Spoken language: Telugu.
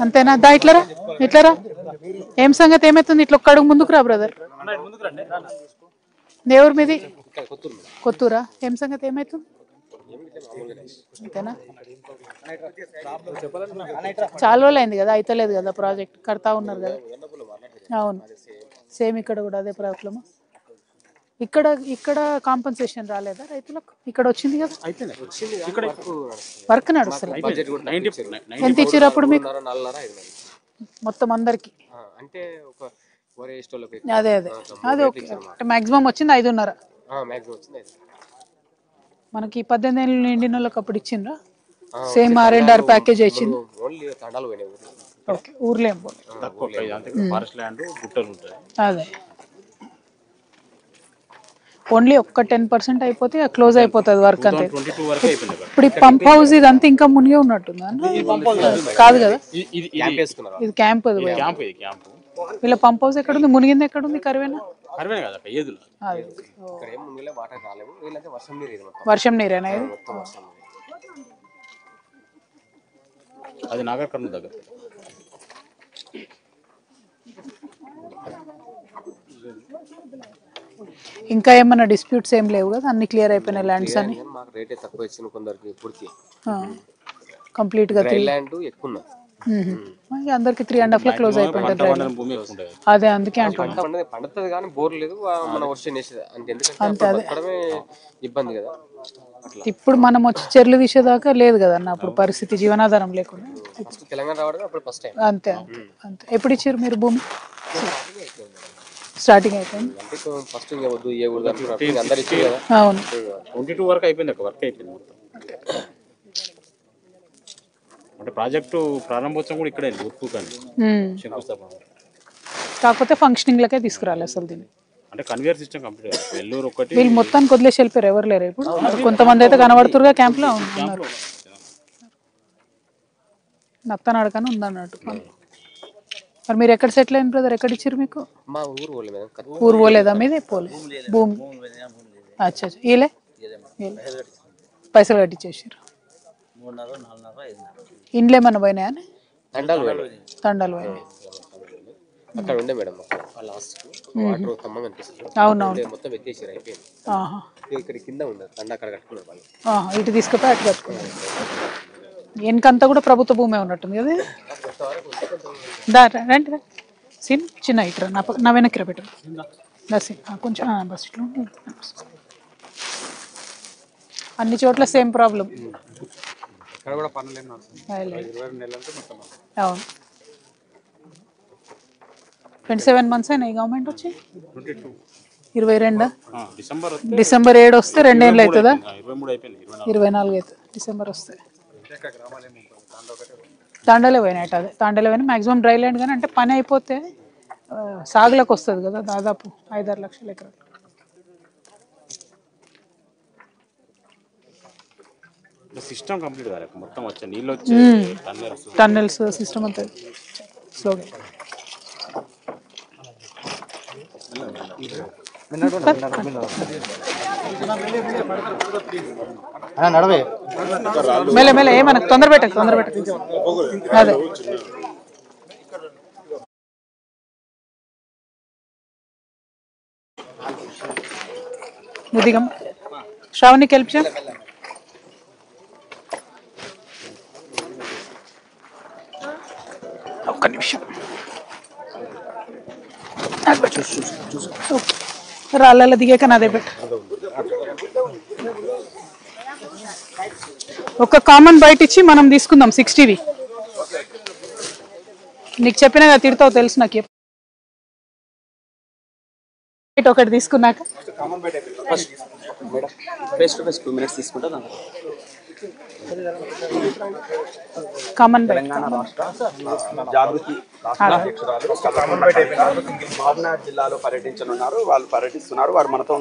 అంతేనా? దా ఇట్లరా ఇట్లరా. ఏం సంగతి, ఏమైతుంది? ఇట్లా ఒక్క అడుగు ముందుకు రా బ్రదర్. దేవుడి మీది కొత్తూరా? ఏం సంగతి, ఏమైతుంది? అంతేనా? చాలా రోజులు అయింది కదా, అయితలేదు కదా ప్రాజెక్ట్, కడతా ఉన్నారు కదా. అవును, సేమ్ ఇక్కడ కూడా అదే ప్రాబ్లమ్. ఇక్కడ ఇక్కడ కాంపన్సేషన్ రాలేదా రైతులకు? ఇక్కడ వచ్చింది కదా, వర్క్ నడుస్తుంది. ఎంత ఇచ్చారు అప్పుడు మీకు మొత్తం అందరికి? అదే అదే అదే ఓకే. మాక్సిమం వచ్చింది 5.5. మనకి 18 ఏళ్ళు నిండిన వాళ్ళకి అప్పుడు ఇచ్చిండ్రా? సేమ్ R&R ప్యాకేజ్ ఇచ్చింది. ఓకే, ఊర్లో ఏం అదే ఓన్లీ ఒక్క 10% అయిపోతే క్లోజ్ అయిపోతుంది వర్క్ అంతే. ఇప్పుడు ఈ పంప్ హౌస్ ఇదంతా ఇంకా మునిగే ఉన్నట్టుందా? కాదు కదా, ఇది క్యాంప్. వీళ్ళ పంప్ హౌస్ ఎక్కడుంది? మునిగింది ఎక్కడుంది? కరివేనా? వర్షం నీరేనా ఇది? అది నాగర్ కర్నూలు దగ్గర. ఇంకా ఏమన్నా డిస్ప్యూట్స్ ఏం లేవు కదా, అన్ని క్లియర్ అయిపోయినాయి ల్యాండ్స్ అని? కంప్లీట్ గా అందరికి 3.5 లో క్లోజ్ అయిపోయింది. అదే అందుకే అంటున్నాను. ఇప్పుడు మనం వచ్చి చెర్లు తీసేదాకా లేదు కదా అన్న అప్పుడు పరిస్థితి, జీవనాధారం లేకుండా. అంతే అంతే అంతే. ఎప్పుడు ఇచ్చారు మీరు భూమి? స్టార్టింగ్ అయిపోయింది. అవును, 22 వరకు అయిపోయింది. వర్క్ అయిపోయింది మొత్తం. అంటే ప్రాజెక్టు ప్రారంభోత్సవం కూడా ఇక్కడే శంకుస్థాపన. కాకపోతే ఫంక్షనింగ్ లకే తీసుకురాలి అసలు దీన్ని. అంటే కన్వేయర్ సిస్టమ్ కంప్లీట్. వెల్లూరు ఒకటి వీళ్ళు మొత్తానికి వదిలేసి వెళ్ళిపోయారు, ఎవరు లేరు ఇప్పుడు? కొంతమంది అయితే కనబడుతురుగా క్యాంప్ లో ఉన్నారు. నత్తనాడకని ఉందన్నట్టు. మరి మీరు ఎక్కడ సెటిల్ అయిన బ్రదర్? ఎక్కడ ఇచ్చారు మీకు? ఊరు పోలేదా మీదే? పోలే భూమి. అచ్చా, వీలే పైసలు కట్టించేసారు. ఇండ్లు ఏమన్నా పోయినాయా? తండాలు పోయినాయి. అవునవును, ఇటు తీసుకుపోయి అటు కట్టుకున్నారు. వెనకంతా కూడా ప్రభుత్వ భూమి ఉన్నట్టుంది కదా. రండి సీన్, చిన్న ఇటు నా వెనక్కి పెట్టు కొంచెం బస్ ఇట్లా. అన్ని చోట్ల సేమ్ ప్రాబ్లం. అవును, 27 months అయినాయి గవర్నమెంట్ వచ్చి. 22 డిసెంబర్ 7 వస్తే 2 ఏళ్ళు అవుతుందా? 24 అవుతుంది డిసెంబర్ వస్తే. తాండాలే పోయినట్టు. అదే తాండాలే పోయినా మ్యాక్సిమం డ్రై ల్యాండ్. కానీ అంటే పని అయిపోతే సాగులకు వస్తుంది కదా, దాదాపు 5-6 లక్షల ఎకరాలు. సిస్టమ్ కంప్లీట్ కాలే, మొత్తం వచ్చే నీళ్ళు వచ్చే టన్నెల్స్ సిస్టమ్ అంతా స్లోగా. మెల్ల మెల్ల, ఏమన్నా తొందర పెట్టకు. అదే దిగం శ్రావణికి హెల్ప్ చేయ. ఒక్క నిమిషం. రాళ్ళ దిగాక నాదే పెట్ట. ఒక కామన్ బయట ఇచ్చి మనం తీసుకుందాం 60వి. నీకు చెప్పినా కదా తిడతావు తెలుసు నాకు. ఒకటి తీసుకున్నాక కామన్ తెలంగాణ రాష్ట్ర జాగృతి అధ్యక్షురాలు జిల్లాలో పర్యటించనున్నారు. వాళ్ళు పర్యటిస్తున్నారు. వారు మనతో